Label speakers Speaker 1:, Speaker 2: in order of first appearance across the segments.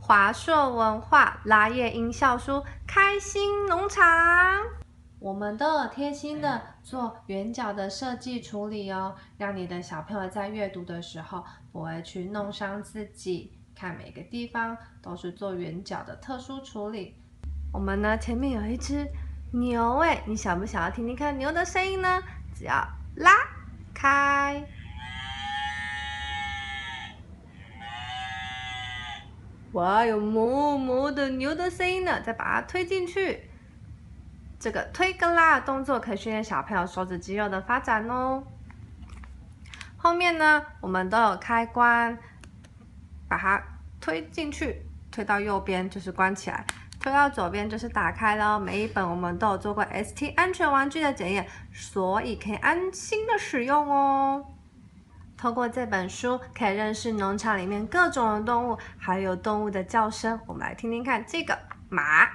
Speaker 1: 华硕文化拉页音效书开心农场，我们都有贴心的做圆角的设计处理哦，让你的小朋友在阅读的时候不会去弄伤自己。看每个地方都是做圆角的特殊处理。我们呢前面有一只牛诶，你想不想要听听看牛的声音呢？只要拉开。哇，有哞哞的牛的声音呢，再把它推进去。这个推跟拉的动作可以训练小朋友手指肌肉的发展哦。后面呢，我们都有开关，把它推进去，推到右边就是关起来，推到左边就是打开咯。每一本我们都有做过 ST 安全玩具的检验，所以可以安心的使用哦。透过这本书，可以认识农场里面各种的动物，还有动物的叫声。我们来听听看，这个马，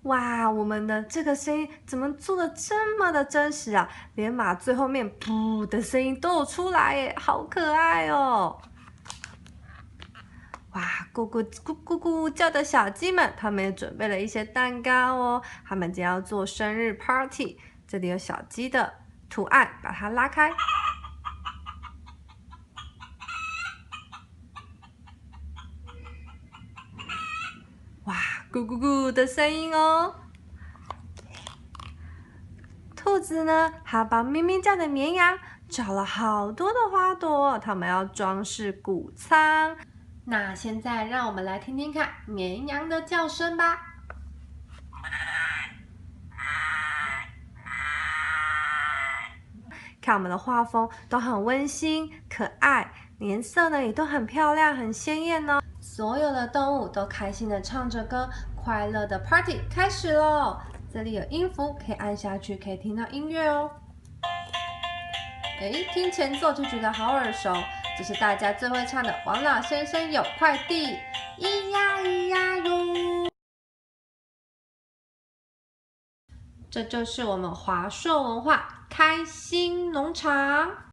Speaker 1: 哇，我们的这个声音怎么做的这么的真实啊？连马最后面噗的声音都有出来耶，好可爱哦！哇，咕咕咕咕咕叫的小鸡们，他们也准备了一些蛋糕哦。他们今天要做生日 party， 这里有小鸡的图案，把它拉开。哇，咕咕咕的声音哦。兔子呢，还帮咪咪家的绵羊找了好多的花朵，它们要装饰谷仓。那现在让我们来听听看绵羊的叫声吧。看我们的画风都很温馨可爱，颜色呢也都很漂亮很鲜艳哦。所有的动物都开心的唱着歌，快乐的 party 开始咯。这里有音符，可以按下去，可以听到音乐哦。听前奏就觉得好耳熟，这是大家最会唱的《王老先生有快递》，咿呀咿呀哟。这就是我们华硕文化开心农场。